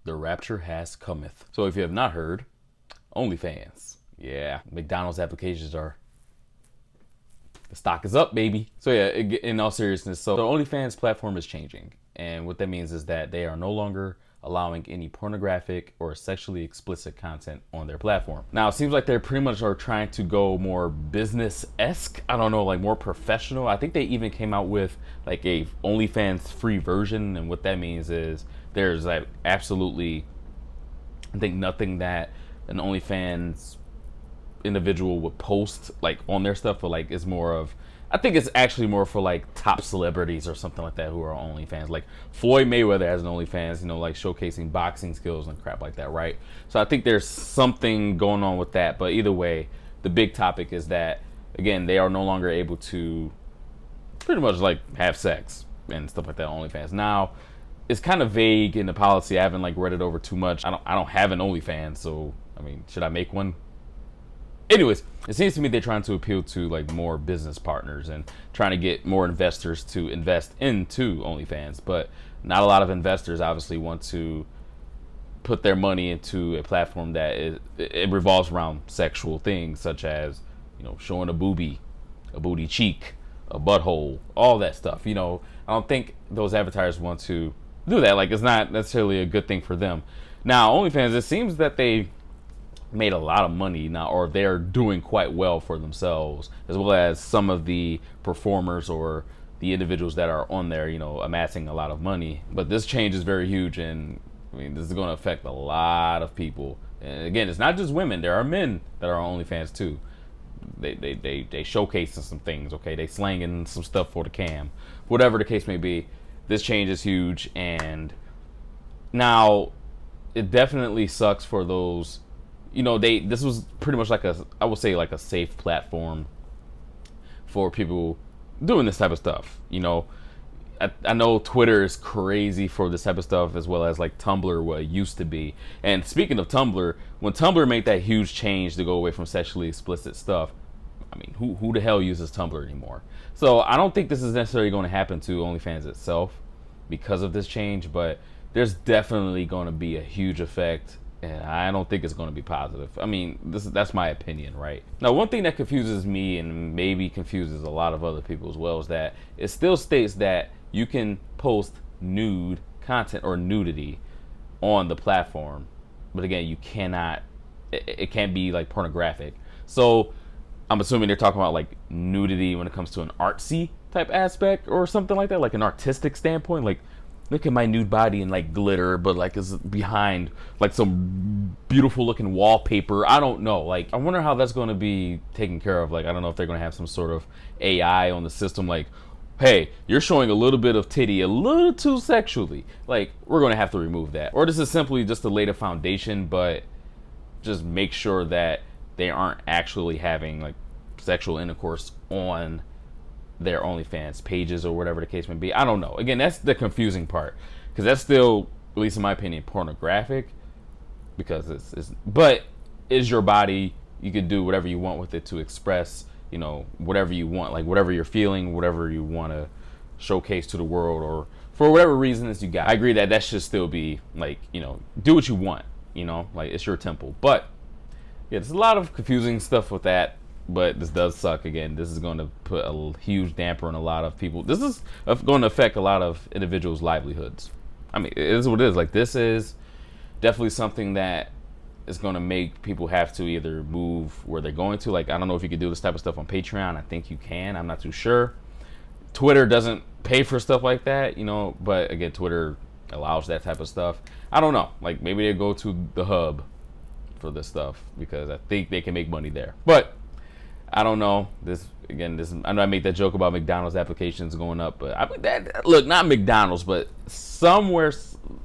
The rapture has cometh. So if you have not heard, OnlyFans. Yeah, McDonald's applications are, the stock is up, baby. So yeah, in all seriousness, so the OnlyFans platform is changing. And what that means is that they are no longer allowing any pornographic or sexually explicit content on their platform. Now, it seems like they pretty much are trying to go more business-esque. I don't know, like more professional. I think they even came out with like a OnlyFans free version. And what that means is there's like absolutely, I think, nothing that an OnlyFans individual would post like on their stuff, but like it's more of, I think it's actually more for like top celebrities or something like that who are OnlyFans. Like Floyd Mayweather has an OnlyFans, you know, like showcasing boxing skills and crap like that, right? So I think there's something going on with that. But either way, the big topic is that, again, they are no longer able to pretty much like have sex and stuff like that on OnlyFans. Now, it's kind of vague in the policy. I haven't like read it over too much. I don't have an OnlyFans, so I mean, should I make one? Anyways, it seems to me they're trying to appeal to like more business partners and trying to get more investors to invest into OnlyFans. But not a lot of investors obviously want to put their money into a platform that it revolves around sexual things, such as, you know, showing a boobie, a booty cheek, a butthole, all that stuff. You know, I don't think those advertisers want to do that. Like, it's not necessarily a good thing for them. Now, OnlyFans, it seems that they made a lot of money now, or they're doing quite well for themselves, as well as some of the performers or the individuals that are on there, you know, amassing a lot of money. But this change is very huge, and I mean, this is going to affect a lot of people. And again, it's not just women. There are men that are on OnlyFans too. They showcasing some things, okay? They slanging some stuff for the cam. Whatever the case may be, this change is huge. And now it definitely sucks for those, you know, this was pretty much like I would say like a safe platform for people doing this type of stuff. You know, I know Twitter is crazy for this type of stuff, as well as like Tumblr, what it used to be. And speaking of Tumblr, when Tumblr made that huge change to go away from sexually explicit stuff, I mean, who the hell uses Tumblr anymore? So I don't think this is necessarily going to happen to OnlyFans itself because of this change, but there's definitely going to be a huge effect, and I don't think it's going to be positive. I mean, that's my opinion, right? Now, one thing that confuses me and maybe confuses a lot of other people as well is that it still states that you can post nude content or nudity on the platform, but again, you cannot, it can't be like pornographic. So I'm assuming they're talking about like nudity when it comes to an artsy type aspect or something like that, like an artistic standpoint. Like, look at my nude body and like glitter, but like it's behind like some beautiful looking wallpaper. I don't know. Like, I wonder how that's going to be taken care of. Like, I don't know if they're going to have some sort of AI on the system. Like, hey, you're showing a little bit of titty a little too sexually. Like, we're going to have to remove that. Or this is simply just to lay the foundation, but just make sure that they aren't actually having like sexual intercourse on their OnlyFans pages or whatever the case may be. I don't know. Again, that's the confusing part, because that's still, at least in my opinion, pornographic, because but it's your body. You can do whatever you want with it to express, you know, whatever you want, like whatever you're feeling, whatever you want to showcase to the world, or for whatever reason that you got. I agree that should still be like, you know, do what you want, you know, like it's your temple. But yeah, there's a lot of confusing stuff with that. But this does suck. Again, this is going to put a huge damper on a lot of people. This is going to affect a lot of individuals' livelihoods. I mean, it is what it is. Like, this is definitely something that is going to make people have to either move where they're going to. Like, I don't know if you can do this type of stuff on Patreon. I think you can. I'm not too sure. Twitter doesn't pay for stuff like that, you know. But again, Twitter allows that type of stuff. I don't know. Like, maybe they go to the hub for this stuff, because I think they can make money there. But I don't know. I know I made that joke about McDonald's applications going up, but I mean, look, not McDonald's, but somewhere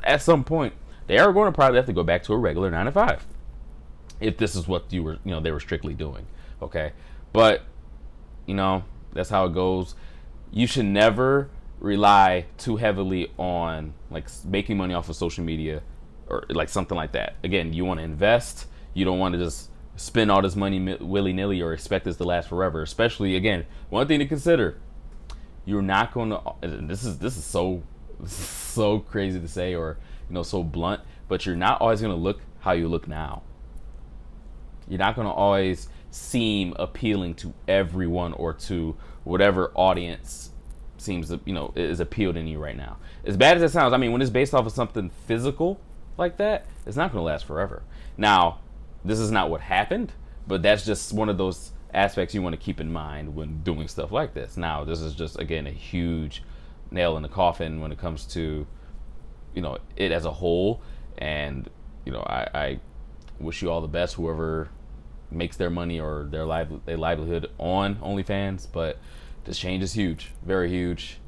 at some point they are going to probably have to go back to a regular 9 to 5 if this is what they were strictly doing. Okay, but you know, that's how it goes. You should never rely too heavily on like making money off of social media or like something like that. Again, you want to invest. You don't want to just spend all this money willy-nilly or expect this to last forever. Especially, again, one thing to consider, you're not going to, this is so crazy to say, or, you know, so blunt, but you're not always going to look how you look now. You're not going to always seem appealing to everyone or to whatever audience seems to, is appealed in you right now. As bad as it sounds, I mean, when it's based off of something physical like that, it's not going to last forever. Now, this is not what happened, but that's just one of those aspects you want to keep in mind when doing stuff like this. Now, this is just, again, a huge nail in the coffin when it comes to, it as a whole. And, I wish you all the best, whoever makes their money or their livelihood on OnlyFans. But this change is huge, very huge.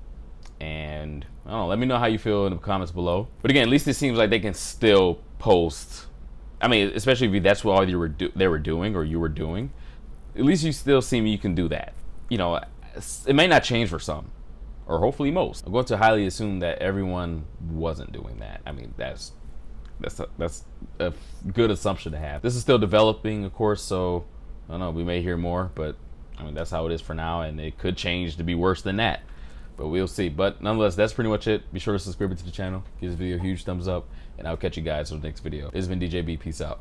And I don't know, let me know how you feel in the comments below. But again, at least it seems like they can still post. I mean, especially if that's what all they were doing or you were doing. At least you still seem you can do that. It may not change for some, or hopefully most. I'm going to highly assume that everyone wasn't doing that. I mean, that's a good assumption to have. This is still developing, of course, so I don't know, we may hear more, but I mean, that's how it is for now, and it could change to be worse than that, but we'll see. But nonetheless, that's pretty much it. Be sure to subscribe to the channel, give this video a huge thumbs up, and I'll catch you guys on the next video. This has been DJB. Peace out.